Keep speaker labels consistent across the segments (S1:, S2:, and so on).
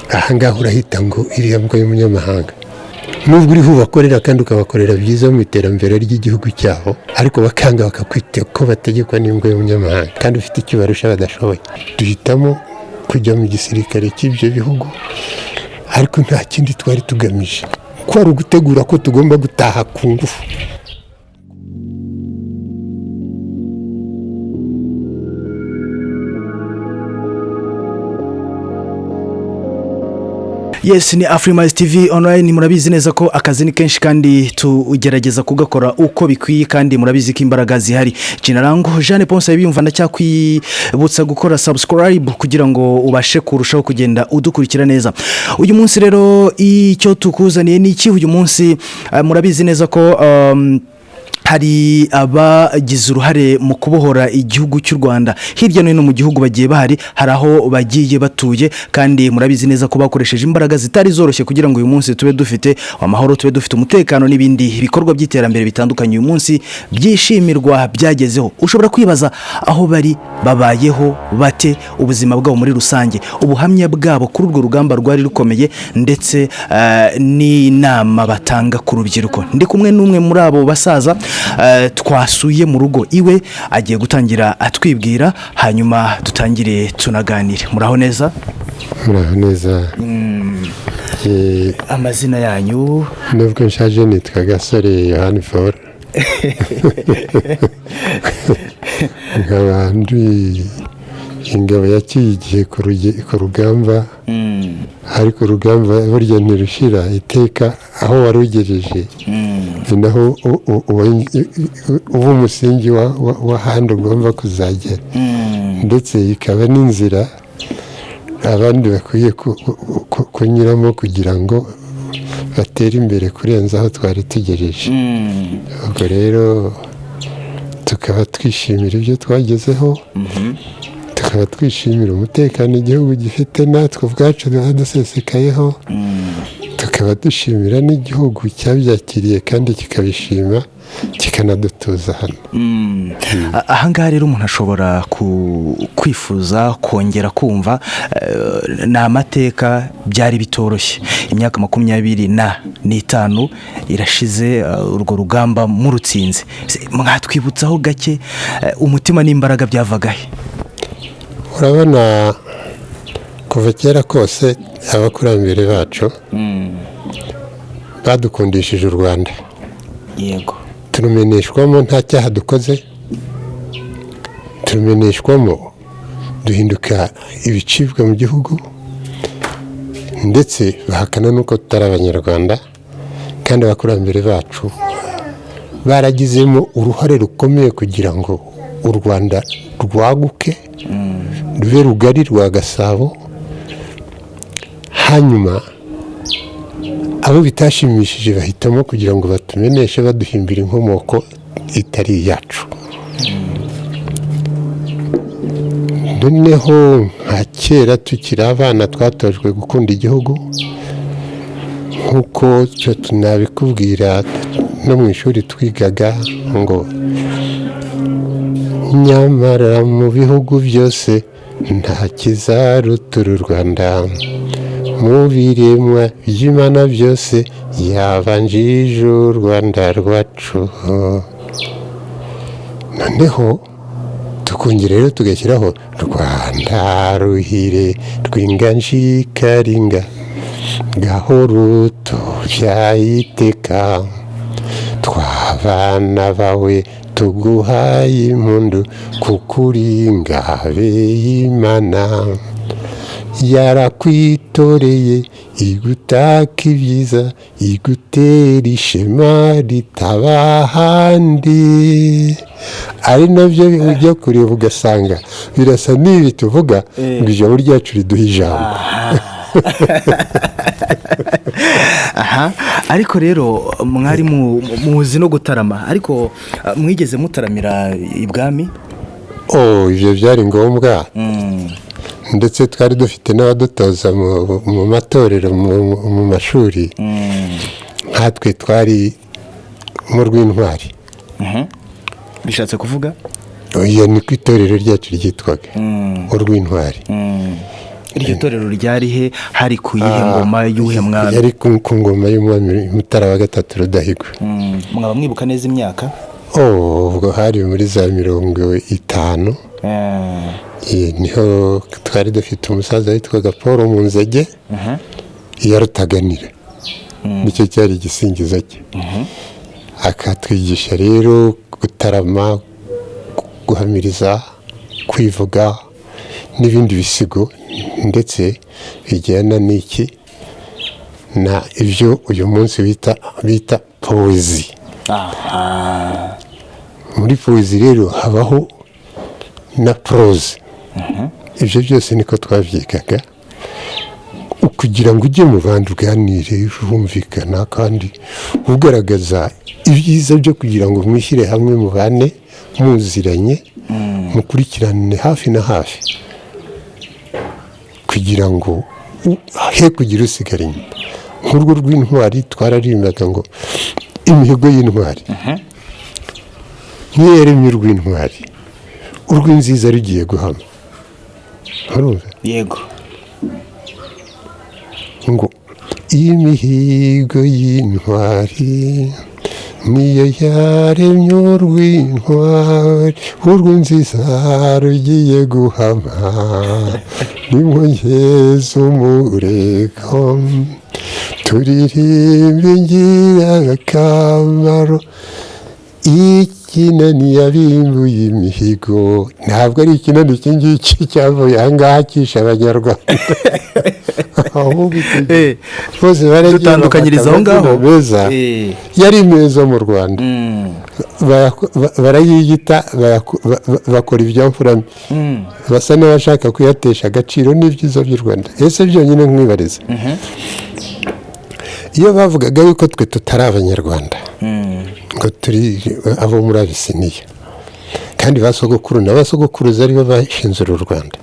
S1: ahangaha urahita ngo iriya mbwa y'umunyamahanga, nubwo uriho ubakorera kandi ukabakorera byiza mu iterambere ry'igihugu cyabo, ariko bakanga bakakwita ko bategekwa n'imbwa y'umunyamahanga kandi ufite icyo barusha badashoboye. Duhitamo kujya mu gisirikare cy'ibyo bihugu, ariko nta kindi twari tugamije, ko ari ugutegura ko tugomba gutaha ku ngufu.
S2: Yes, ni Afrimax TV online. Murabizi neza ko akazi ni kenshi kandi tugerageza kugakora uko bikwiye, kandi murabizi ko imbaraga zihari. Jina langu Jeanne Ponce yibiyumva ndacyakwibutsa gukora subscribe kugira ngo ubashe kurushaho kugenda udukurikira neza. Uyu munsi rero icyo tukuzaniye ni iki uyu munsi? Murabizi neza ko hari abagize uruhare mu kubohora igihugu cy'u Rwanda. Hirya no hino mu gihugu bagiye bahari, hari aho bagiye batuye, kandi murabizi neza ko bakoresheje imbaraga zitari zoroshye kugira ngo uyu munsi tube dufite amahoro, tube dufite umutekano n'ibindi bikorwa by'iterambere bitandukanye uyu munsi byishimirwa byagezeho. Ushobora kwibaza aho bari babayeho bate, ubuzima bwabo muri rusange, ubuhamya bwabo kuri urwo rugamba rwari rukomeye, ndetse n'inama batanga ku rubyiruko. Ndi kumwe n'umwe muri abo basaza twasuye mu rugo iwe, agiye gutangira atwibwira, hanyuma dutangire tunaganire. Muraho neza?
S1: Muraho neza.
S2: Amazina yanyu?
S1: Nubwo nshaje nitwa Gasore Yohani Paul. nkaba ndi ingabo yakigiye ku rugamba, ariko urugamba burya ntirushira iteka aho warugejeje, naho uba umusingi w'ahandi ugomba kuzagera, ndetse ikaba n'inzira abandi bakwiye kunyuramo kugira ngo batere imbere kurenza aho twari tugejeje. ubwo rero tukaba twishimira ibyo twagezeho, tukaba twishimira umutekano igihugu gifite, natwe ubwacu dusesekayeho, tukaba dushimira n'igihugu cyabyakiriye kandi kikabishima kikanadutuza hano.
S2: Ahangaha rero umuntu ashobora kwifuza kongera kumva ni amateka byari bitoroshye. Imyaka 25 irashize urwo rugamba murutsinze. Mwatwibutsaho gake umutima n'imbaraga byavagahe?
S1: Urabona, kuva kera kose abakurambere bacu badukundishije u Rwanda.
S2: Yego.
S1: Turumeneshwamo nta cyaha dukoze, turumeneshwamo duhinduka ibicibwa mu gihugu, ndetse bahakana nuko tutari abanyarwanda, kandi abakurambere bacu baragizemo uruhare rukomeye kugira ngo u Rwanda rwaguke, rube rugari rwa Gasabo. Hanyuma abo bitashimishije bahitamo kugira ngo batumeneshe, baduhimbira inkomoko itari iyacu. Noneho nka kera tukiri abana twatojwe gukunda igihugu, nk'uko cyo tunabikubwira no mu ishuri twigaga ngo nyamara mu bihugu byose nta kizaruta u Rwanda, mu biremwa by'Imana byose yabanjije u Rwanda rwacu. Noneho tukongera rero tugashyiraho Rwanda ruhire rw'inganji karinga, gahoro tubyayiteka, twabana bawe tuguhaye impundu, kuko uri ingabe y'Imana, yarakwitoreye igutaka ibyiza, igutera ishema ritaba ahandi. Ari nabyo ujya kureba ugasanga birasa n'ibi tuvuga ngo ijambo ryacu riduha ijambo.
S2: Ariko rero mwari muzi no gutarama, ariko mwigeze mutaramira ibwami?
S1: Ibyo byari ngombwa, ndetse twari dufite n'abadutoza mu matorero mu mashuri. Nkatwe twari mu rw'intwari.
S2: Bishatse kuvuga?
S1: Iyo ni ku itorero ryacu ryitwaga urw'intwari.
S2: iryo torero ryari he, hari ku yihe ngoma y'uhe mwami?
S1: yari ku ngoma y'umwami Mutara wa gatatu Rudahigwa.
S2: Mwaba mwibuka neza imyaka?
S1: ubwo hari muri za 50. niho twari dufite umusaza witwaga Paul Munzege yarutaganira, nicyo cyari igisingizo cye. akatwigisha rero gutarama, guhamiriza, kwivuga n'ibindi bisigo ndetse bijyana n'iki na ibyo uyu munsi bita poezi. muri poezi rero habaho na prose. ibyo byose niko twabyigaga kugira ngo ujye mu bandi uganire humvikana kandi ugaragaza ibyiza byo kugira ngo mwishyire hamwe mu bane muziranye mukurikirane hafi na hafi kugira ngo he kugira usigara inyuma. nk'urwo rw'intwari twararimbaga ngo imihigo y'intwari niyo yaremye urw'intwari, urw'inziza rugiye guhama.
S2: yego
S1: ngo imihigo y'intwari niyo yaremye urw'intwari, urw'inziza rugiye guhama, nimugeze umurego turirimbe ingirakamaro, ikinani yabimbuye imihigo. ntabwo ari ikinani iki ngiki cyavuye aha ngaha kishe abanyarwanda bose baragiye
S2: dutandukanyiriza aho ngaho
S1: meza yari meza mu Rwanda. barayiyita bakora ibyamfurame, basa n'abashaka kuyatesha agaciro n'ibyiza by'u Rwanda. ese byonyine mwibariza iyo bavugaga yuko twe tutari abanyarwanda ngo turi abo muri Abisiniya, kandi basogokuru n'abasogokuruza aribo bashinze uru Rwanda.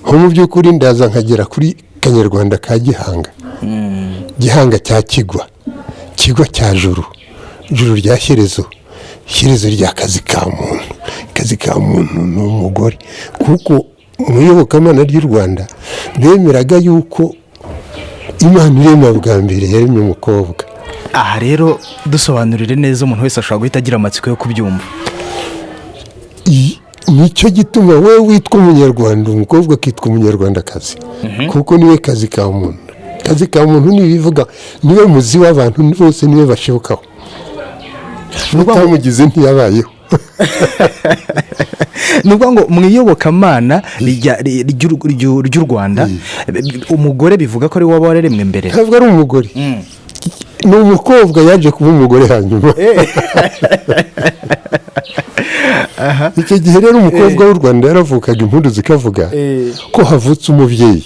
S1: nko mu by'ukuri ndaza nkagera kuri Kanyarwanda ka Gihanga, Gihanga cya Kigwa cya Juru rya Shyerezo rya Kazi ka muntu ni umugore. kuko mu iyobokamana ry'u Rwanda bemeraga yuko Imana irema bwa mbere yaremye umukobwa.
S2: aha rero dusobanurire neza, umuntu wese ashobora guhita agira amatsiko yo kubyumva.
S1: nicyo gituma wowe witwa umunyarwanda, umukobwa akitwa umunyarwandakazi, kuko niwe kazi ka muntu. kazi ka muntu ntibivuga niwe muzi w'abantu bose, niwe bashobokaho. utamugize ntiyabayeho.
S2: ni ukuvuga ngo mu iyobokamana ry'u Rwanda umugore bivuga ko ari we waba wararemwe mbere.
S1: ntabwo ari umugore, ni umukobwa yaje kuba umugore hanyuma. icyo gihe rero umukobwa w'u Rwanda yaravukaga, impundu zikavuga ko havutse umubyeyi.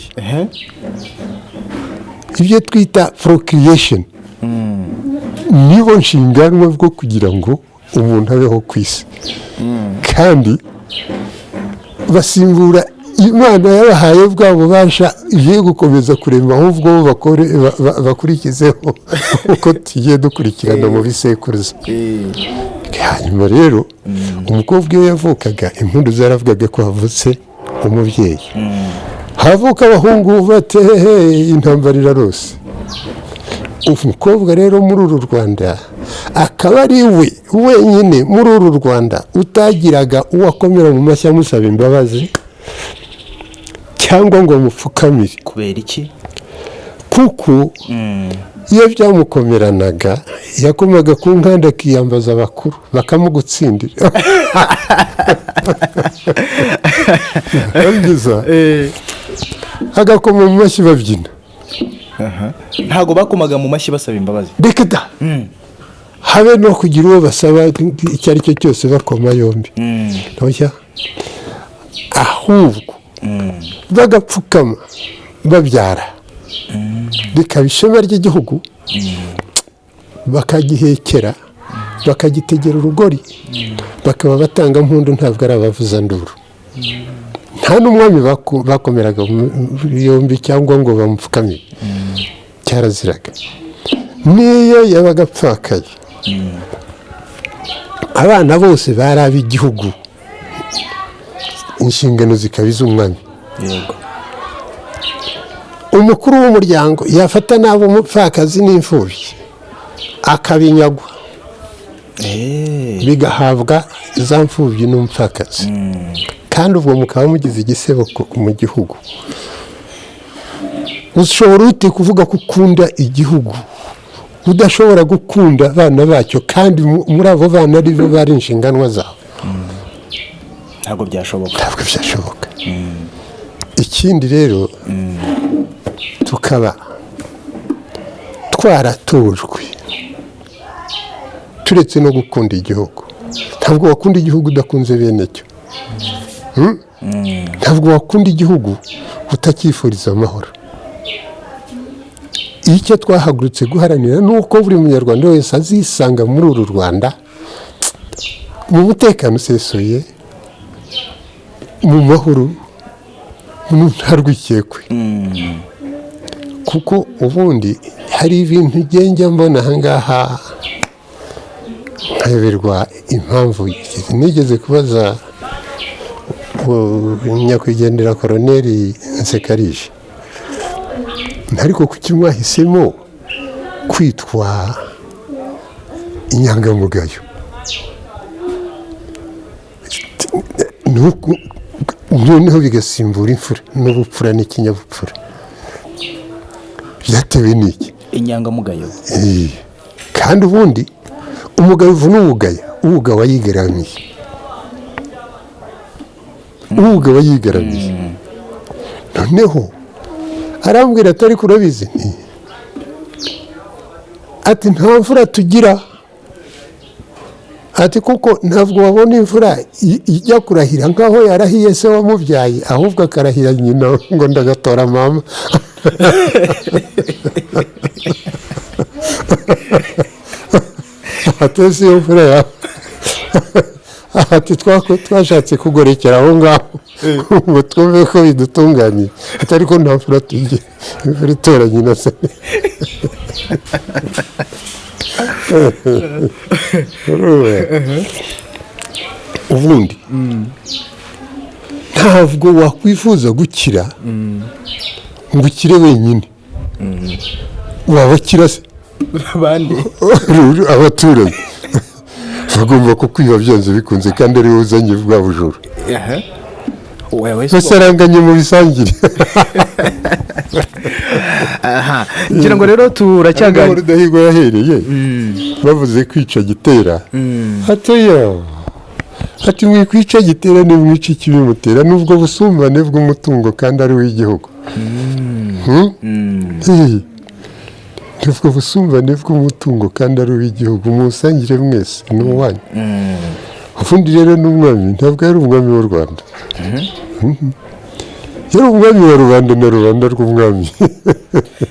S1: ibyo twita procreation nibo nshinganwa bwo kugira ngo umuntu abeho ku isi, kandi basimbura Imana yabahaye bwa bubasha igiye gukomeza kurema, ahubwo bakurikizeho uko tugiye dukurikirana mu bisekuruza. hanyuma rero umukobwa iyo yavukaga, impundu zaravugaga ko havutse umubyeyi. havuka abahungu batehe, intambara irarose. umukobwa rero muri uru Rwanda akaba ari we wenyine muri uru Rwanda utagiraga uwakomera mu mashyi amusaba imbabazi cyangwa ngo amupfukamire.
S2: kubera iki?
S1: kuko iyo byamukomeranaga yakomaga ku nkanda akiyambaza abakuru bakamugutsindira. agakoma mu mashyi babyina.
S2: ntabwo bakomaga mu mashyi basaba imbabazi.
S1: reka da habe no kugira uwo basaba icyo ari cyo cyose bakoma yombi. ahubwo bagapfukama babyara, bikaba ishema ry'igihugu, bakagihekera, bakagitegera urugori, bakaba batanga mpundu, ntabwo ari abavuza nduru. nta n'umwami bakomeraga yombi cyangwa ngo bamupfukamire, cyaraziraga. niyo yabaga apfakaye, abana bose bari ab'igihugu, inshingano zikaba iz'umwami. umukuru w'umuryango yafata n'abo umupfakazi n'imfubyi akabinyagwa bigahabwa za mfubyi n'umupfakazi kandi ubwo mukaba mugize igisebo mu gihugu. ushobora ute kuvuga ko ukunda igihugu udashobora gukunda abana bacyo kandi muri abo bana ari bo bari inshinganwa zawe?
S2: ntabwo byashoboka.
S1: ikindi rero tukaba twaratojwe turetse no gukunda igihugu. ntabwo wakunda igihugu udakunze bene cyo. ntabwo wakunda igihugu utacyifuriza amahoro. icyo twahagurutse guharanira ni uko buri munyarwanda wese azisanga muri uru Rwanda mu mutekano usesuye, mu mahoro, nta rwikekwe. kuko ubundi hari ibintu ugenda mbona ahangaha nkayoberwa impamvu. nigeze kubaza nyakwigendera Koroneri Nsekarije, ariko kuki mwahisemo kwitwa inyangamugayo? noneho bigasimbura imfura n'ubupfura n'ikinyabupfura. byatewe n'iki?
S2: inyangamugayo.
S1: kandi ubundi umugayo uvuna uwugaya, uwuga wayigaramiye. noneho arambwira ati ariko urabizi ati nta mfura tugira, ati kuko ntabwo wabona imfura ijya kurahira nk'aho yarahiye se wamubyaye, ahubwo akarahira nyina ngo ndagatora mama. atese iyo mfura yawe ati twashatse kugorekera aho ngaho ngo twumve ko bidutunganiye, atari ko nta mfura tugira, imfura itora nyina se. ubundi ntabwo wakwifuza gukira ngo ukire wenyine. wabakira se
S2: abandi
S1: abaturage bagomba kukwiba byanze bikunze kandi ari wowe uzanye bwa bujura. basaranganye mu bisangire.
S2: ngira ngo rero turacyaganira.
S1: Rudahigwa yahereye bavuze kwica gitera, ati mwikwica gitera nimwica ikibimutera, n'ubwo busumbane bw'umutungo kandi ari w'igihugu. ubwo busumbane bw'umutungo kandi ari uw'igihugu musangire mwese ni uwanyu. ubundi rero n'umwami ntabwo yari umwami w'u Rwanda, yari umwami wa rubanda na rubanda rw'umwami.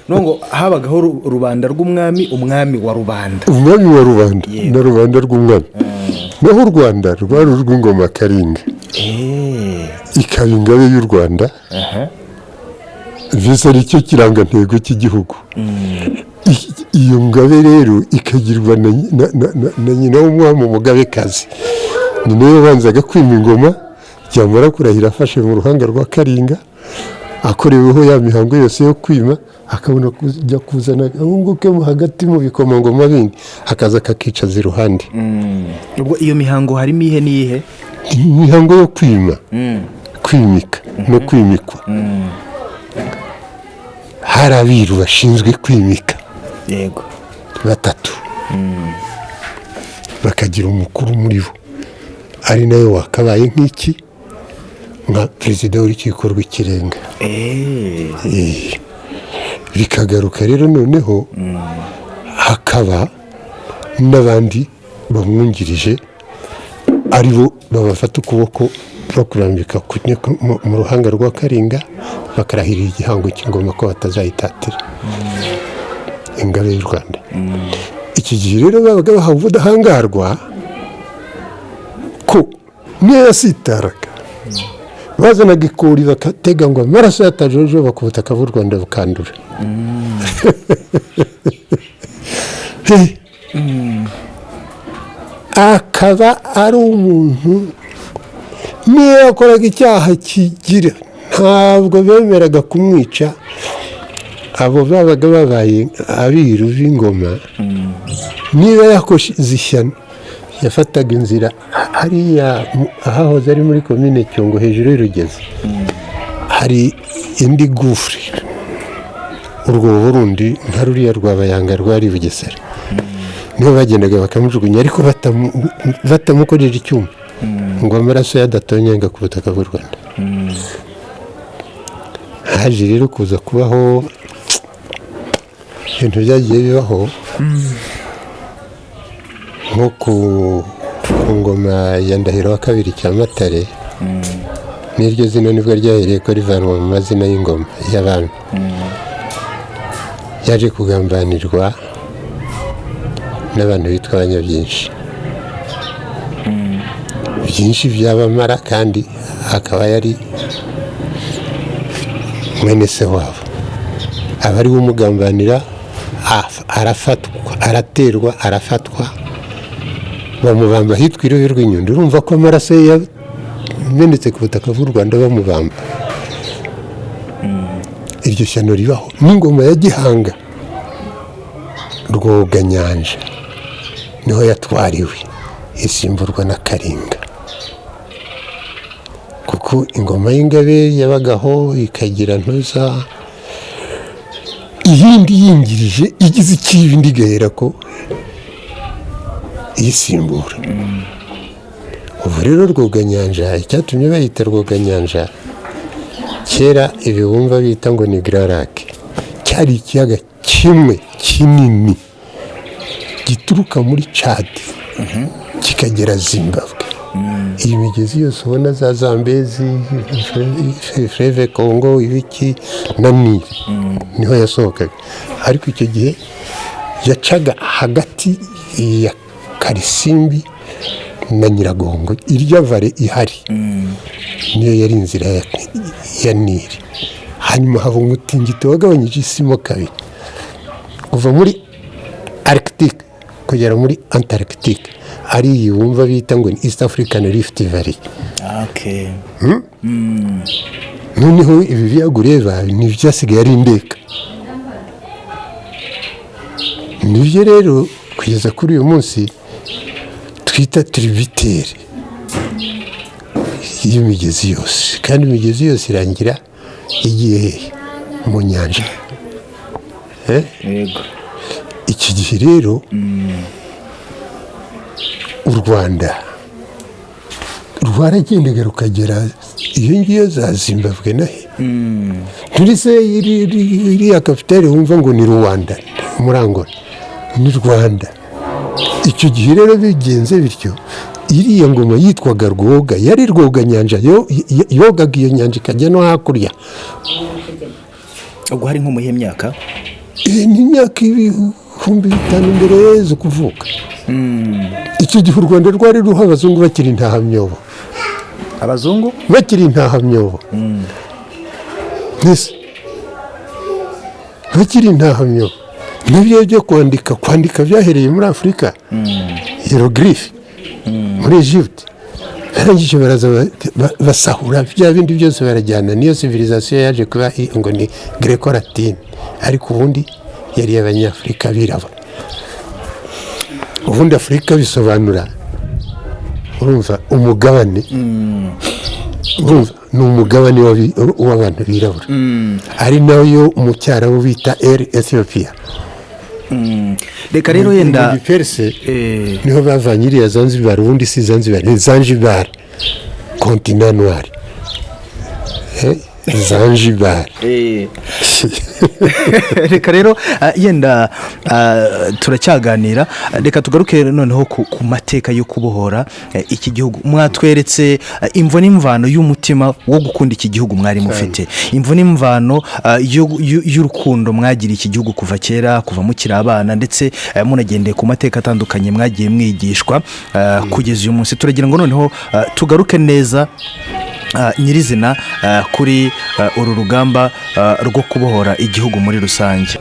S2: nubwo habagaho rubanda rw'umwami, umwami wa rubanda,
S1: umwami wa rubanda na rubanda rw'umwami. naho u Rwanda rwari urw'ingoma Karinga, ikaba ingabe y'u Rwanda. mbese ari cyo kirangantego cy'igihugu. iyo ngabe rero ikagirwa na nyina w'umwami umugabekazi. ni nayo yabanzaga kwima ingoma, byamara kurahira afashe mu ruhanga rwa Karinga, akoreweho ya mihango yose yo kwima, akabona kujya kuzana agahungu ke hagati mu bikomangoma bindi, akaza akakicaza iruhande.
S2: ubwo iyo mihango harimo ihe n'iyihe?
S1: imihango yo kwima, kwimika no kwimikwa. hari abiru bashinzwe kwimika,
S2: yego,
S1: 3, bakagira umukuru muri bo, ari nayo wakabaye nk'iki, nka perezida w'urukiko rw'ikirenga. bikagaruka rero noneho hakaba n'abandi bamwungirije, ari bo babafata ukuboko bakurambika mu ruhanga rwa Karinga, bakarahirira igihango cy'ingoma ko batazayitatira ingabe y'u Rwanda. iki gihe rero babaga bahawe ubudahangarwa ko niyo yasitaraga bazanaga ikori bakatega ngo amaraso yatajojo bakubutaka bw'u Rwanda bukandura. akaba ari umuntu niyo yakoraga icyaha kigira, ntabwo bemeraga kumwica abo babaga babaye abiru b'ingoma niba yakoze ishyano yafataga inzira hariya ahahoze ari muri komine Cyungo hejuru y'Urugezi hari indi gufuri urwobo rundi nka ruriya rwa Bayanga rwari Bugesera niho bagendaga bakamujugunya ariko batamukojeje icyuma ngo amaraso yadatonyenga ku butaka bw'u Rwanda. Haje rero kuza kubaho ibintu byagiye bibaho nko ku ngoma ya Ndahiro wa kabiri Cyamatare n'iryo zina nibwo ryahereye ko rivanwa mu mazina y'ingoma y'abami. Yaje kugambanirwa n'abantu bitwa abanyabyinshi byinshi byabamara kandi akaba yari mwene se wabo. Abari bumugambanira arafatwa araterwa arafatwa bamubamba hitwa Irobe rw'inyundo. Urumva ko amaraso ye yamenetse ku butaka bw'u Rwanda bamubamba. Iryo shyano ribaho n'ingoma ya Gihanga Rwoganyanja niho yatwariwe isimburwa na Karinga, kuko ingoma y'Ingabe yabagaho ikagira ntuza iyindi yingirije igize ikibi ndigahera ko isimbura. Ubu rero Rwoganyanja icyatumye bayita Rwoganyanja, kera ibi bumva bita ngo ni Grand Lac cyari ikiyaga kimwe kinini gituruka muri Chad kikagera Zimbabwe. Iyi migezi yose ubona za Zambezi, Fleuve Congo, ibiki na Nile niho yasohokaga. Ariko icyo gihe yacaga hagati ya Karisimbi na Nyiragongo. Irya vare ihari niyo yari inzira ya Nile. Hanyuma hava umutingito wagabanyije isi mo kabiri kuva muri Arctic kugera muri Antarctic. Ari iyi wumva bita ngo ni East African Rift Valley.
S2: Okay.
S1: Noneho ibi biyaga ureba ni byasigaye ari indeka. Nibyo rero kugeza kuri uyu munsi twita tributaire y'imigezi yose, kandi imigezi yose irangira igiye mu nyanja.
S2: Yego.
S1: Iki gihe rero u Rwanda rwaragendaga rukagera iyo ngiyo za Zimbabwe nahe turise iriya kapitale wumva ngo ni Rwanda muri Angola ni Rwanda. Icyo gihe rero bigenze bityo iriya ngoma yitwaga Rwoga yari Rwoganyanja yogaga iyo nyanja ikajya no hakurya.
S2: Ubwo hari nko mu myaka
S1: ni imyaka 5000 mbere zo kuvuka. Icyo gihe u Rwanda rwari ruha abazungu bakiri intahamyobo.
S2: Abazungu
S1: bakiri intahamyobo. Nese bakiri intahamyobo. Nibyo byo kwandika byahereye muri Afurika. Hieroglyphe muri Egypt. Barangije baraza basahura bya bindi byose barajyana. Niyo civilisation yaje kuba ngo ni Greco-Latine, ariko ubundi yari abanyafrika birabura. Ubundi Afurika bisobanura urumva umugabane. Urumva ni umugabane w'abantu birabura. Ari nayo mu cyarabu bita Ethiopia.
S2: Reka rero yenda
S1: Perse niho bavanye iriya Zanzibar. Ubundi si Zanzibar ni Zanzibar continent noir. Zanzibar.
S2: Reka rero yenda turacyaganira. Reka tugaruke noneho ku mateka yo kubohora iki gihugu. Mwatweretse imvo n'imvano y'umutima wo gukunda iki gihugu mwari mufite, imvo n'imvano y'urukundo mwagira iki gihugu kuva kera, kuva mukiri abana, ndetse munagendeye ku mateka atandukanye mwagiye mwigishwa kugeza uyu munsi. Turagira ngo noneho tugaruke neza nyirizina kuri uru rugamba rwo kubohora igihugu muri rusange.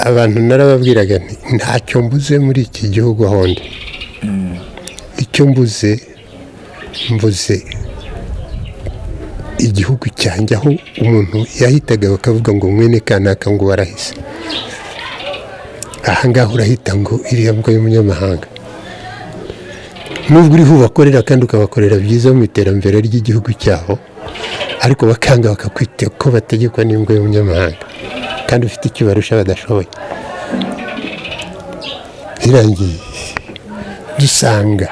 S1: Abantu narababwiraga ntacyo mbuze muri iki gihugu ahondi. Icyo mbuze igihugu cyanjye aho umuntu yahitaga bakavuga ngo mwene kanaka ngo warahise, ahangaha urahita ngo iriya mbwa y'umunyamahanga. Nubwo uriho ubakorera kandi ukabakorera byiza mu iterambere ry'igihugu cyaho, ariko bakanga bakakwita ko bategekwa n'imbwa y'umunyamahanga kandi ufite icyo barusha badashoboye. Birangiye dusanga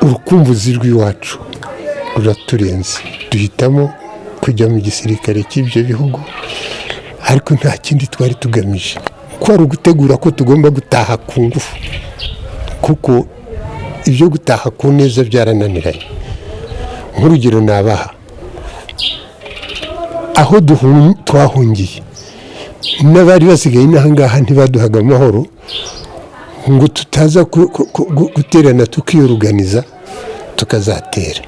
S1: urukumbuzi rw'iwacu ruraturenze, duhitamo kujya mu gisirikare cy'ibyo bihugu, ariko nta kindi twari tugamije, ko ari ugutegura ko tugomba gutaha ku ngufu, kuko ibyo gutaha ku neza byarananiranye. Nk'urugero nabaha, aho twahungiye n'abari basigaye n'ahangaha ntibaduhaga amahoro ngo tutaza guterana tukiyoruganiza tukazatera,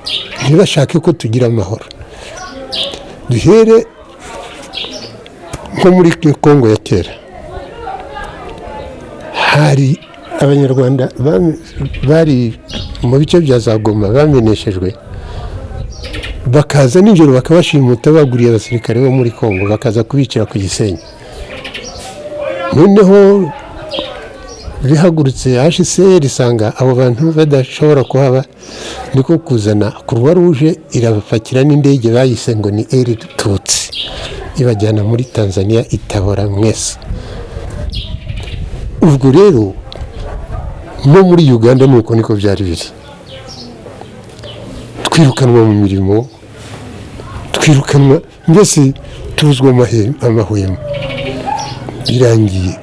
S1: ntibashake ko tugira amahoro. Duhere nko muri Kongo ya kera, hari abanyarwanda bari mu bice bya za Goma bameneshejwe, bakaza nijoro bakabashimuta baguriye abasirikare bo muri Kongo, bakaza kubicira ku Gisenyi. Noneho bihagurutse HCR isanga abo bantu badashobora kuhaba, niko kuzana Croix Rouge irabapakira n'indege bayise ngo ni Air Tutsi, ibajyana muri Tanzania itabora mwese. Ubwo rero no muri Uganda nuko niko byari biri, twirukanwa mu mirimo, twirukanwa mbese tuzwa amahwemo. Birangiye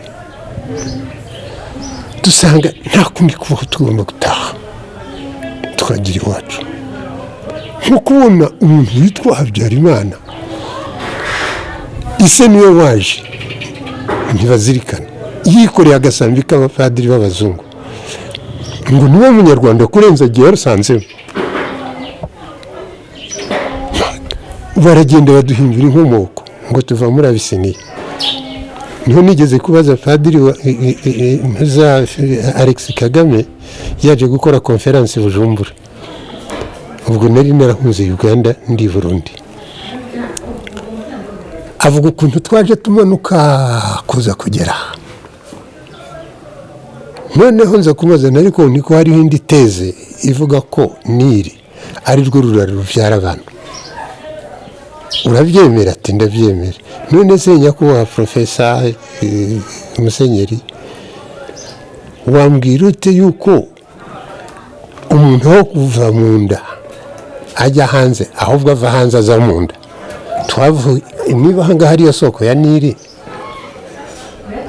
S1: dusanga nta kundi kubaho, tugomba gutaha tukagira iwacu. nko kubona umuntu witwa Habyarimana ise niwe waje ntibazirikana, yikoreye agasambi k'abapadiri b'abazungu ngo niwe munyarwanda kurenza agiye yarusanzemo. Baragenda baduhimbira inkomoko ngo tuva muri Abisiniya. Niho nigeze kubaza padiri Alex Kagame yaje gukora konferansi Bujumbura, ubwo nari narahunze Uganda ndi Burundi, avuga ukuntu twaje tumanuka kuza kugera. Noneho nza kumaza ariko niko hariho indi teze ivuga ko Nili ari rwo ruraro rubyara abantu. Urabyemera? Ati ndabyemera. None se nyakubahwa Profesa Musenyeri, wambwira ute yuko umuntu wo kuva mu nda ajya hanze, ahubwo ava hanze aza mu nda? Twavuye niba hanga hariyo soko ya Nili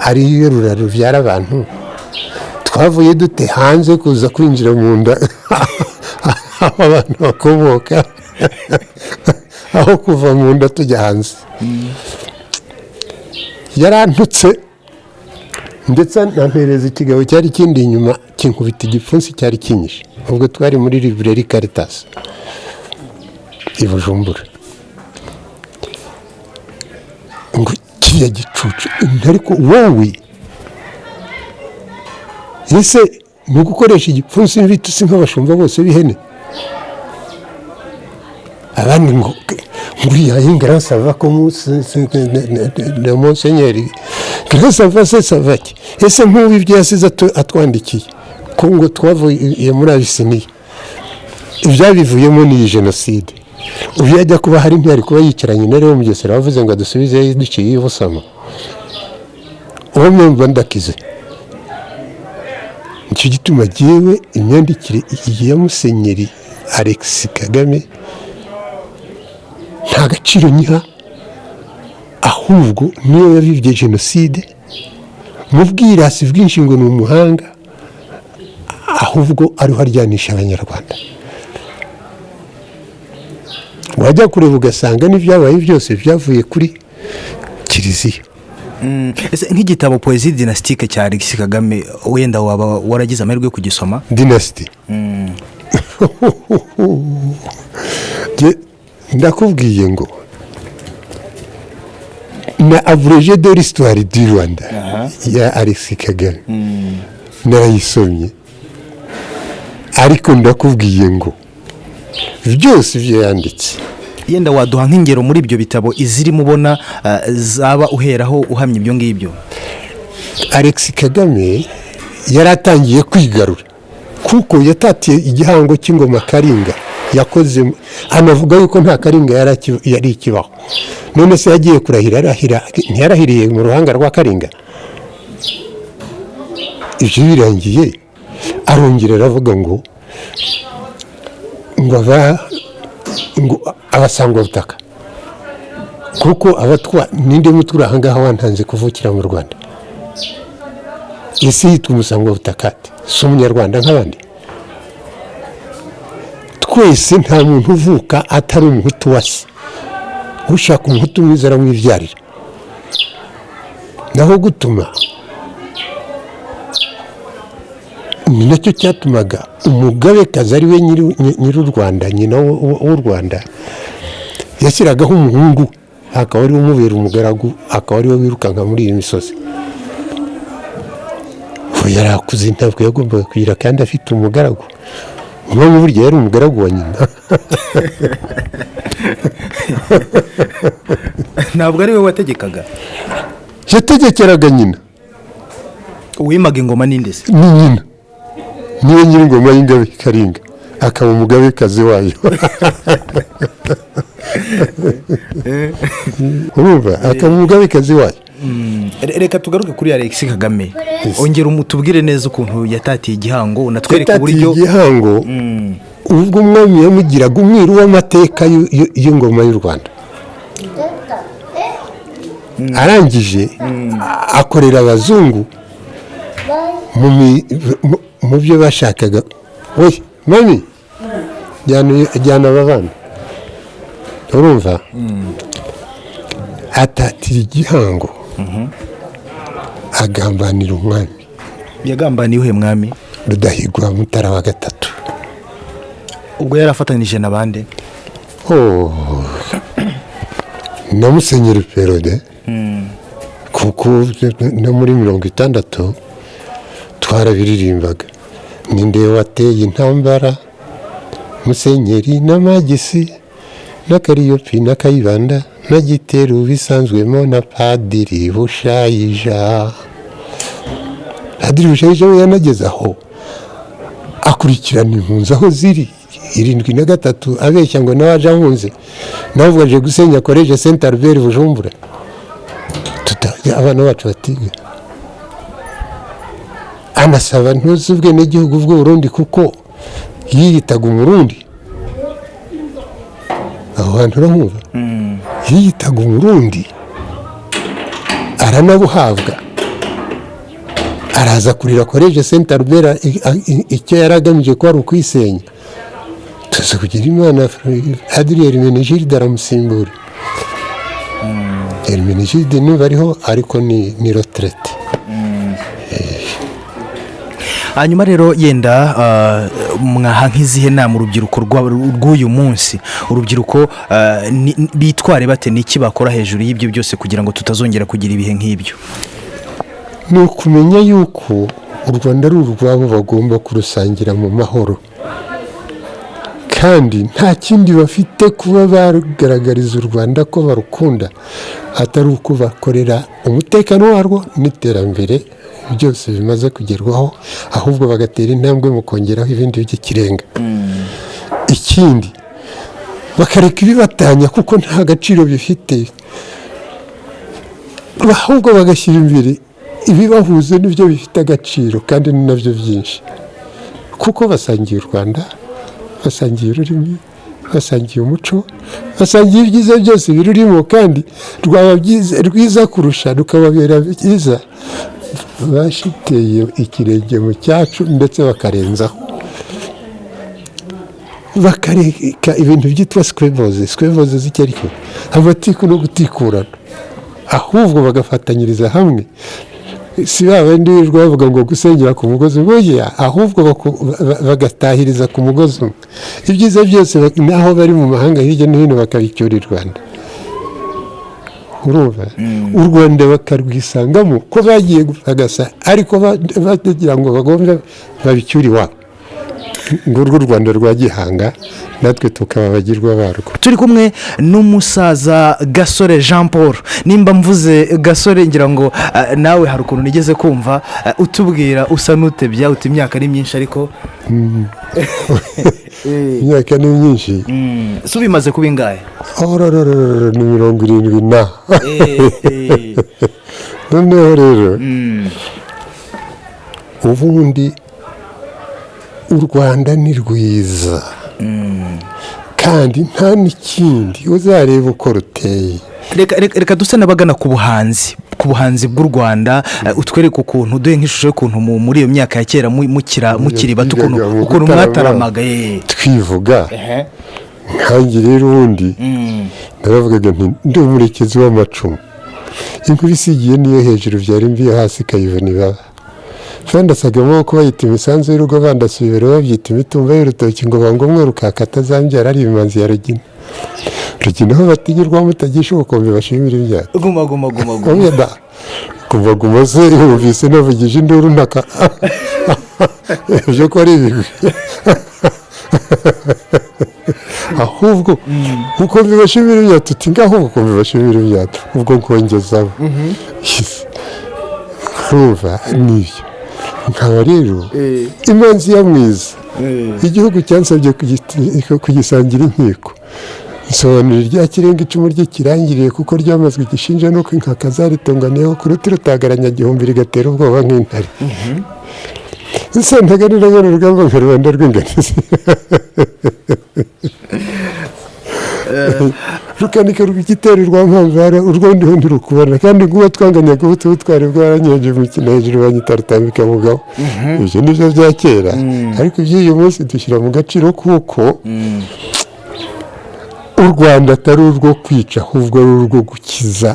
S1: ariyo ruraro rubyara abantu, twavuye dute hanze kuza kwinjira mu nda abantu bakomoka aho kuva mu nda tujya hanze? Yarantutse ndetse nampereza ikigabo cyari kindi inyuma kinkubita igipfunsi cyari kinyishe. Ubwo twari muri Librairie Caritas i Bujumbura, ngo kiriya gicucu ariko wowe ese ni ugukoresha igipfunsi n'ibitutsi nk'abashumba bose b'ihene? Abandi ngo nguriya grâce va comme le Monseigneur, grâce va ça va ki ese nk'ubu ibyo yasize atwandikiye ko ngo twavuye muri Abisiniya ibyabivuyemo ni jenoside. Ubu yajya kuba hari ntiyari kuba yicaranye na Leon Mugesera wavuze ngo adusubize duciye ibusamo, uwo mwumva ndakize. Nicyo gituma jyewe imyandikire ya Musenyeri Alex Kagame nta gaciro nyiha, ahubwo niyo yabivye jenoside mu bwirasi bwinshi ngo ni umuhanga, ahubwo ariho aryanisha abanyarwanda. Wajya kureba ugasanga n'ibyabaye byose byavuye kuri Kiliziya.
S2: Nk'igitabo Poesie Dynastique cya Alex Kagame wenda waba waragize amahirwe yo kugisoma?
S1: Dynasty ndakubwiye ngo na abrégé de l'histoire du Rwanda ya Alex Kagame narayisomye, ariko ndakubwiye ngo byose ibyo yanditse
S2: yenda waduha nk'ingero muri ibyo bitabo izirimo ubona zaba uheraho uhamya ibyo ngibyo.
S1: Alex Kagame yari atangiye kwigarura kuko yatatiye igihango cy'ingoma Karinga yakoze, anavuga yuko nta Karinga yari ikibaho. None se yagiye kurahira, ntiyarahiriye mu ruhanga rwa Karinga? Ibyo birangiye arongera aravuga ngo abasangwa butaka, kuko abatwa ninde mutwe ahangaha wantanze kuvukira mu Rwanda? Ese yitwa umusangwa butaka ati si umunyarwanda nk'abandi? Twese nta muntu uvuka atari umuhutu wase, ushaka umuhutu mwiza aramwibyarira. Naho gutuma ni nacyo cyatumaga umugabekazi ari we nyiri u Rwanda, nyina w'u Rwanda, yashyiragaho umuhungu akaba ari we umubera umugaragu, akaba ari we wirukanka muri iyi misozi. Yari akuze ntabwo yagombaga kugira kandi afite umugaragu. Umwami burya yari umugaragu wa nyina.
S2: Ntabwo ari we wategekaga?
S1: Yategekeraga nyina.
S2: Uwimaga ingoma ninde se?
S1: Ni nyina, niwe nyiri ingoma y'Ingabe Karinga, akaba umugabekazi wayo. Urumva, akaba umugabekazi wayo.
S2: Reka tugaruke kuri Alex Kagame. Ongera umutubwire neza ukuntu yatatiye igihango, unatwereka uburyo
S1: igihango. Ubwo umwami yamugiraga umwiru w'amateka y'ingoma y'u Rwanda. Arangije akorera abazungu mu byo bashakaga. We mami jyana aba bana. Urumva, atatira igihango, agambanira umwami.
S2: Yagambaniye uhe mwami?
S1: Rudahigwa Mutara wa gatatu.
S2: Ubwo yarafatanije n'abande?
S1: Na Musenyeri Perode, kuko no muri 60 twarabiririmbaga. Ninde wateye intambara, Musenyeri n'Amagisi na Kariyopi na Kayibanda na Gitero bisanzwemo na Padiri Bushayija. Padiri Bushayija we yanageze aho akurikirana impunzi aho ziri 73 abeshya ngo nawaje ahunze, navuga aje gusenya College Saint Albert Bujumbura. Abana bacu batiga. Anasaba ntuzubwe n'igihugu bw'u Burundi kuko yiyitaga umurundi. Aho hantu urumva, yiyitaga umurundi, aranabuhabwa. Araza kurira College Saint Albert, icyo yaragamije ko ari ukwisenya. Tuzi kugira Imana Padiri Hermenegilde aramusimbura. Hermenegilde niba ariho ariko ni retraite.
S2: Hanyuma rero yenda mwaha nk'izihe nama urubyiruko rw'uyu munsi, urubyiruko bitware bate, n'iki bakora hejuru y'ibyo byose kugira ngo tutazongera kugira ibihe nk'ibyo?
S1: Ni ukumenya yuko u Rwanda ari urwabo, bagomba kurusangira mu mahoro, kandi nta kindi bafite kuba bagaragariza u Rwanda ko barukunda atari uko bakorera umutekano warwo n'iterambere byose bimaze kugerwaho, ahubwo bagatera intambwe mu kongeraho ibindi by'ikirenga. Ikindi bakareka ibibatanya kuko nta gaciro bifite, ahubwo bagashyira imbere ibibahuza n'ibyo bifite agaciro, kandi ni nabyo byinshi, kuko basangiye u Rwanda, basangiye ururimi, basangiye umuco, basangiye ibyiza byose birurimo, kandi rwaba rwiza kurusha rukababera byiza bashiteye ikirenge mu cyacu ndetse bakarenzaho, bakareka ibintu byitwa squevoze z'icyo amatiku no gutikurana, ahubwo bagafatanyiriza hamwe. Si babandi bavuga ngo gusengera ku mugozi umwe, ahubwo bagatahiriza ku mugozi umwe. Ibyiza byose naho bari mu mahanga hirya no hino bakabicyura i Rwanda. Urumva, u Rwanda bakarwisangamo ko bagiye gupagasa, ariko bagira ngo bagombe babicyure iwabo. ngurwo u Rwanda rwa gihanga natwe tukaba abagirwa barwo.
S2: turi kumwe n'umusaza Gasore Jean Paul. Nimba mvuze Gasore ngira ngo nawe hari ukuntu nigeze kumva utubwira usa n'utebya uti imyaka ni myinshi ariko
S1: imyaka ni myinshi.
S2: so bimaze kuba ingahe?
S1: ni 70 na noneho rero ubundi u Rwanda ni rwiza kandi nta n'ikindi uzareba uko ruteye.
S2: reka duse n'abagana ku buhanzi bw'u Rwanda, utwereke ukuntu duhe nk'ishusho y'ukuntu muri iyo myaka ya kera mukiri bato ukuntu mwataramaga
S1: twivuga. nkange rero ubundi naravugaga nti ndi umurekezi w'amacumu, inkuru isigiye niyo hejuru byari mbi hasi ikayivuna ibaba. bandasaga amaboko bayita imisanzu y'urugo, bandasubira babyita imitumba y'urutoki ngo bange umwe rukakata zambyara ari ibimanzi ya Rugina. Rugina aho batinyirwa mutagisha ubukombe bashimira imyaka. Guma zeri humvise navugije induru ntaka ibyo ko ari ibigwi. Ahubwo uko bibashimira imyaka tuti ngaho uko bibashimira imyaka ubwo nkongezaho. Urumva nibyo. Nkaba rero imanzi ya mwiza igihugu cyansabye kugisangira inkiko, nsobanura irya kirenga icumu rye kirangiriye kuko ryamazwe igishinja nuko inkaka zaritonganiyeho ku ruti rutagaranya gihumbi rigatera ubwoba nk'intare. nsantaganira ngo urugamba nka Rubanda rw'inganizi rukanika rw'igitero rwa mpamvara urwo ndiho ntirukubona kandi nguwo twanganyaga ubutwari bwaranyeje mu kina hejuru banyita rutambika mugabo. Ibyo nibyo bya kera ariko iby'uyu munsi dushyira mu gaciro kuko u Rwanda atari urwo kwica ahubwo ari urwo gukiza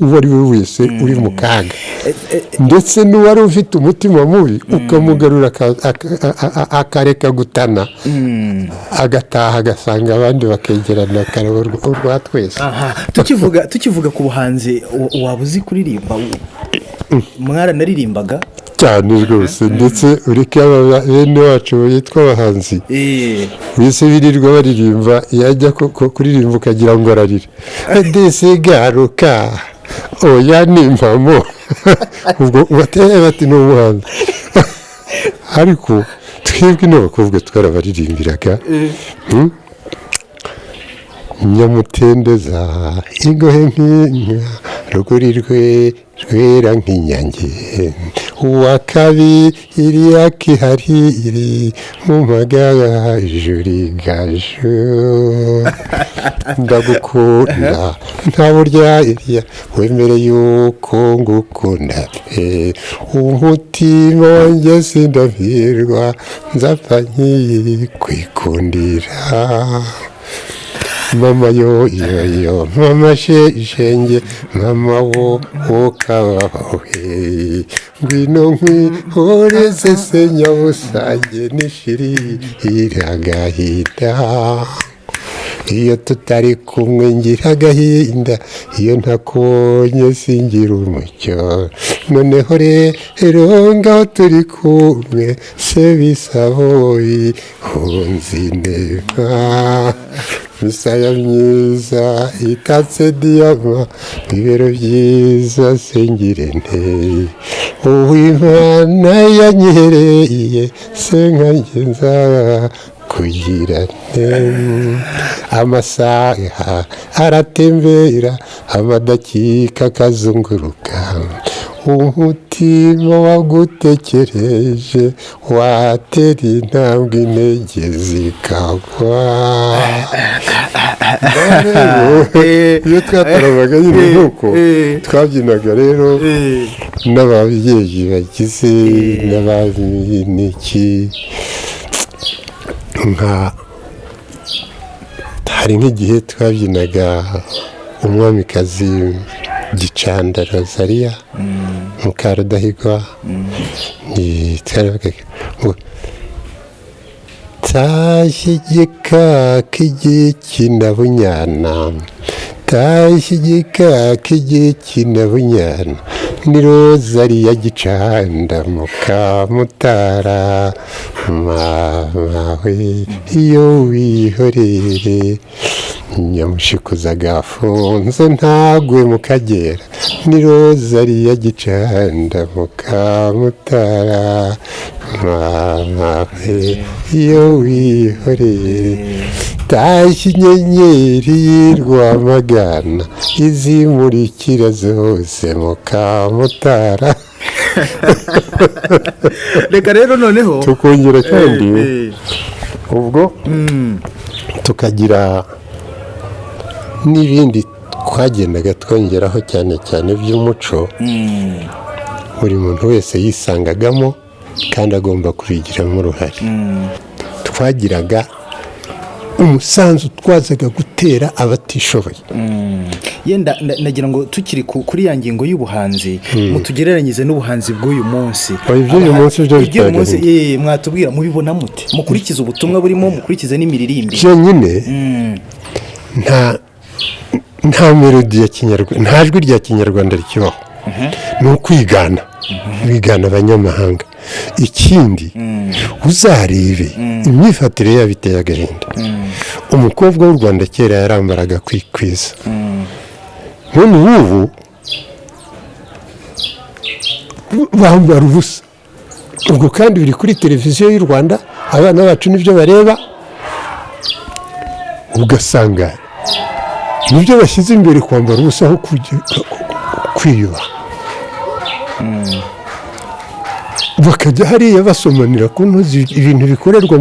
S1: uwo ari we wese uri mu kaga, ndetse n'uwari ufite umutima mubi ukamugarura akareka gutana agataha agasanga abandi bakegerana akareba urwa twese.
S2: tukivuga ku buhanzi waba uzi kuririmba? mwaranaririmbaga
S1: cyane rwose, ndetse ureke bene wacu yitwa abahanzi bise birirwa baririmba, yajya kuririmba ukagira ngo ararira disigaruka oya ni impamo ubwo bateye bati ni umuhanzi. Ariko twebwe n'abakobwa twarabaririmbiraga nyamutendeza ingohe nk'inka ruguri rwera nk'inyange uwa kabiri akihariri mu magaga jurigaju ndagukunda nta buryarya wemere yuko ngukunda pe umutima wanjye sindabirwa nzapfa nkikwikundira. Mama yo mama shenge mama wo ukabawe ngwino nkwihoreze se nyabusange nishiri iragahita. Iyo tutari kumwe ngira agahinda, iyo ntakubonye singira umucyo. Noneho rero ngaho turi kumwe se bisaboyi hunzi neva misaya myiza itatse diyama ibero byiza sengire nteye uw'Imana yanyihereye se nkangenza kugira amasaha aratembera amadakika akazunguruka umutima wagutekereje watera intambwe intege zikagwa. Iyo twataramaga nyine nk'uko twabyinaga rero n'ababyeyi bagize n'ababiniki hari nk'igihe twabyinaga umwamikazi Gicanda Rosalia Mukarudahigwa twaravugaga ngo tashyigika k'igikina bunyana tashyigika k'igikina bunyana ni rozari ya gicanda mukamutara mama we iyo wihorere nyamushikuza gafunze ntagwe mu kagera ni rozari ya gicanda mukamutara mama we iyo wihorere tashya inyenyeri Rwamagana izimurikira zose mukamutara.
S2: reka rero noneho
S1: tukongera kandi ubwo tukagira n'ibindi twagendaga twongeraho cyane cyane by'umuco buri muntu wese yisangagamo kandi agomba kubigiramo uruhare. Twagiraga umusanzu twazaga gutera abatishoboye.
S2: yenda nagira ngo tukiri kuri ya ngingo y'ubuhanzi mutugereranyirize n'ubuhanzi bw'uyu munsi.
S1: Iby'uyu munsi byo
S2: bitandukanye. Mwatubwira mubibona mute mukurikiza ubutumwa burimo mukurikiza n'imiririmbi
S1: nyine nta melodi ya kinyarwanda nta jwi rya kinyarwanda rikibaho. ni ukwigana bigana abanyamahanga. Ikindi uzarebe imyifatire yabo iteye agahinda. Umukobwa w'u Rwanda kera yarambaraga kwikwiza, none ubu bambara ubusa. Ubwo kandi biri kuri televiziyo y'u Rwanda, abana bacu nibyo bareba, ugasanga nibyo bashyize imbere, kwambara ubusa aho kwiyubaha. Bakajya hariya basomanira ku ntuzi ibintu bikorerwa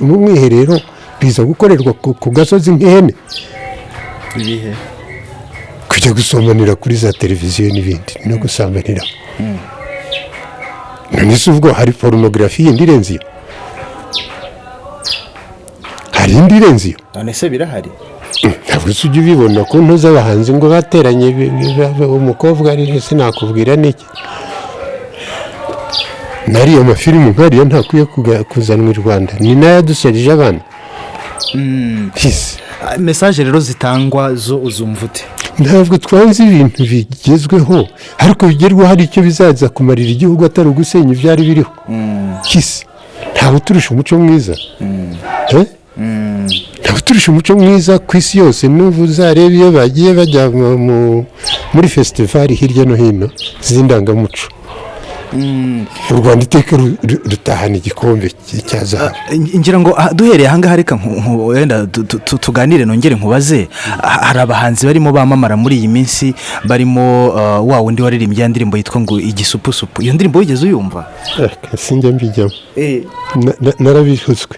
S1: mu mwiherero biza gukorerwa ku gasozi nk'ihene. Kujya gusomanira kuri za televiziyo n'ibindi no gusambanira. None se ubwo hari porunogarafi yindi irenze iyo? Hari indi irenze iyo?
S2: None se birahari?
S1: Ntabwo se ujya ubibona ku ntu z'abahanzi ngo bateranye umukobwa ari sinakubwira n'iki. Nariya mafilimu nkariya ntakwiye kuzanwa i Rwanda, ni nayo yaduserije abana.
S2: Mesaje rero zitangwa zo uzumvute.
S1: Ntabwo twanze ibintu bigezweho, ariko bigerwaho hari icyo bizaza kumarira igihugu atari ugusenya ibyari biriho. Ntabwo turusha umuco mwiza. Ntabwo turusha umuco mwiza ku isi yose. N'ubu uzareba iyo bagiye bajya muri fesitivali hirya no hino z'indangamuco, u Rwanda iteka rutahana igikombe cya zahabu.
S2: Ngira ngo duhereye ahangaha reka wenda tuganire nongere nkubaze, hari abahanzi barimo bamamara muri iyi minsi, barimo wa wundi waririmbye ya ndirimbo yitwa ngo igisupusupu. Iyo ndirimbo wigeze uyumva?
S1: Sinjya mbijyamo, narabihuzwe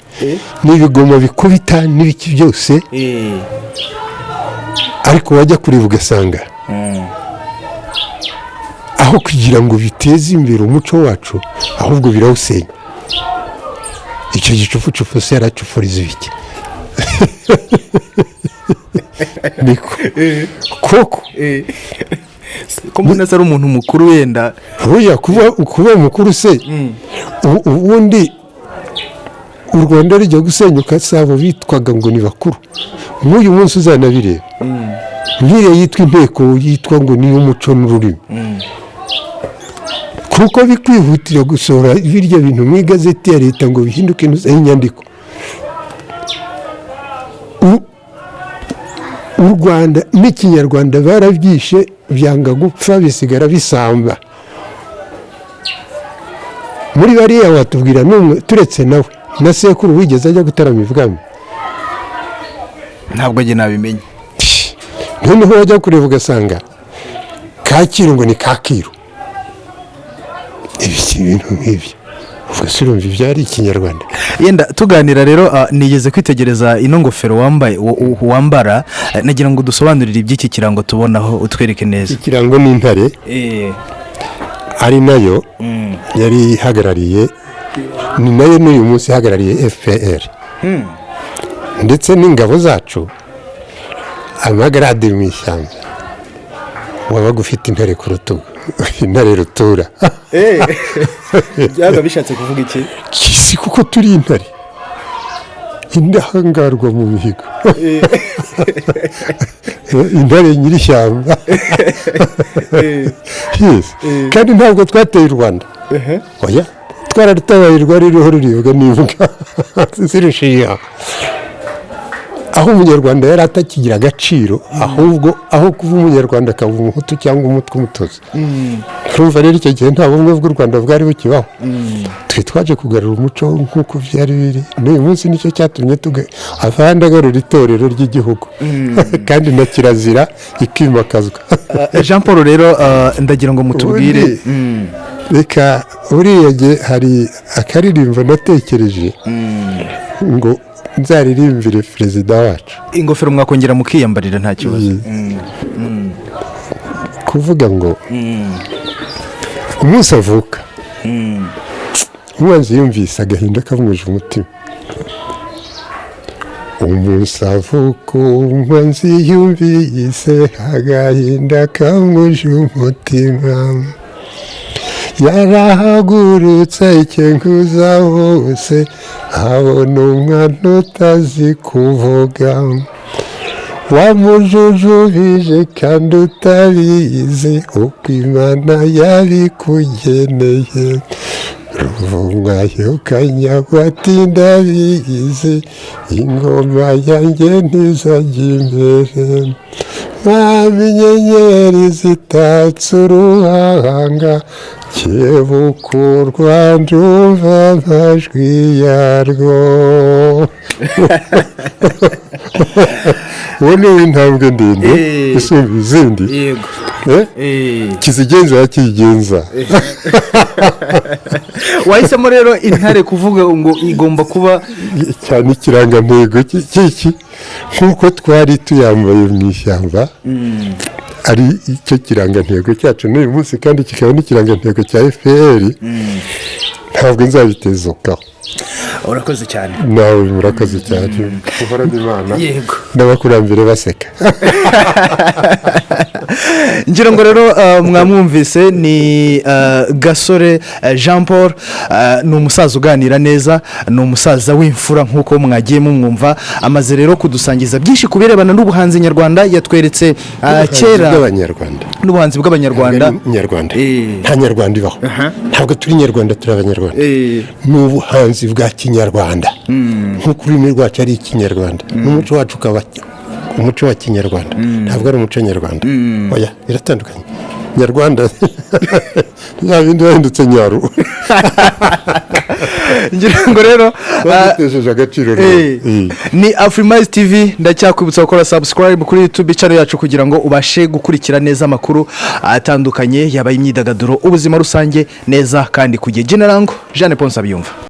S1: n'ibigoma bikubita n'ibiki byose, ariko wajya kureba ugasanga aho kugira ngo biteze imbere umuco wacu ahubwo birawusenya. Icyo gicufucufu se yaracufuriza ibiki? Niko koko
S2: ko mbona ari umuntu mukuru wenda.
S1: Oya, kuba mukuru se ubundi u Rwanda rujya gusenyuka sabo bitwaga ngo ni bakuru. Nk'uyu munsi uzanabireba, nk'iriya yitwa inteko yitwa ngo ni umuco n'ururimi, kuko bikwihutira gusohora birya bintu mu igazeti ya leta ngo bihinduke inyandiko. U Rwanda n'ikinyarwanda barabyishe, byanga gupfa bisigara bisamba. Muri bariya watubwira n'umwe turetse nawe na sekuru wigeze ajya gutarama ibwami?
S2: Ntabwo njye nabimenye.
S1: Noneho wajya kureba ugasanga Kacyiru ngo ni Kakiru. Ibintu nk'ibyo ubwo se urumva ibyari ikinyarwanda.
S2: Yenda tuganira rero, nigeze kwitegereza ino ngofero wambara, nagira ngo dusobanurire iby'iki kirango tubonaho, utwereke neza.
S1: Ikirango ni intare, ari nayo yari ihagarariye, ni nayo n'uyu munsi ihagarariye FPR, ndetse n'ingabo zacu. Amagarade mu ishyamba wabaga ufite intare ku rutugu, intare rutura.
S2: Byaga bishatse kuvuga iki?
S1: Si kuko turi intare indahangarwa mu mihigo. intare nyir'ishyamba. Yes. Kandi ntabwo twateye u Rwanda, oya twararutabaye, rwari ruriho ruribwa n'imbwa zirushijeho, aho umunyarwanda yari atakigira agaciro, ahubwo aho kuba umunyarwanda akaba umuhutu cyangwa umutwe umutozi. Urumva rero icyo gihe nta bumwe bw'u Rwanda bwari bukibaho. Twe twaje kugarura umuco nk'uko byari biri, n'uyu munsi nicyo cyatumye avandi agarura itorero ry'igihugu kandi na kirazira ikimakazwa.
S2: Jean Paul rero ndagira ngo mutubwire,
S1: reka buriya gihe hari akaririmbo natekereje ngo nzaririmbire perezida wacu.
S2: Ingofero mwakongera mukiyambarira nta kibazo.
S1: Kuvuga ngo umunsi avuka, umwanzi yumvise agahinda kamuje umutima. Umunsi avuka umwanzi yumvise agahinda kamuje umutima, yarahagurutse ikenguza hose, abona umwana utazi kuvuga, wamujujubije kandi utabizi, uko Imana yabikugeneye. Ruvumwa yokanyagwa ati ndabizi, ingoma yanjye ntizajya imbere. Mpamvu inyenyeri zitatse uruhanga, kebukurwa ndumva amajwi yarwo. Uwo ni intambwe ndende isumba izindi. Kizigenza yakigenza.
S2: Wahisemo rero intare kuvuga ngo igomba kuba
S1: cyane ikirangantego cy'iki, nk'uko twari tuyambaye mu ishyamba, ari icyo kirangantego cyacu n'uyu munsi, kandi kikaba n'ikirangantego cya FPR. Ntabwo nzabitezukaho.
S2: Urakoze cyane.
S1: Nawe murakoze cyane. Uhorane Imana.
S2: Yego.
S1: N'abakurambere baseka.
S2: Ngira ngo rero mwamwumvise ni Gasore Jean Paul, ni umusaza uganira neza, ni umusaza w'imfura nk'uko mwagiye mumwumva. Amaze rero kudusangiza byinshi ku birebana n'ubuhanzi nyarwanda. Yatweretse kera n'ubuhanzi bw'abanyarwanda. Nta nyarwanda ibaho, ntabwo turi nyarwanda, turi abanyarwanda. Ni ubuhanzi bwa kinyarwanda, nk'uko ururimi rwacu ari ikinyarwanda, n'umuco wacu ukaba umuco wa kinyarwanda, ntabwo ari umuco nyarwanda. Oya, biratandukanye. Nyarwanda ya bindi wahindutse nyaru. Ngira ngo rero
S1: twagitejeje agaciro.
S2: Ni Afrimaze TV. Ndacyakwibutsa gukora subscribe kuri YouTube channel yacu kugira ngo ubashe gukurikira neza amakuru atandukanye, yaba imyidagaduro, ubuzima rusange neza kandi kugiye. General Jean Ponce Abiyumva.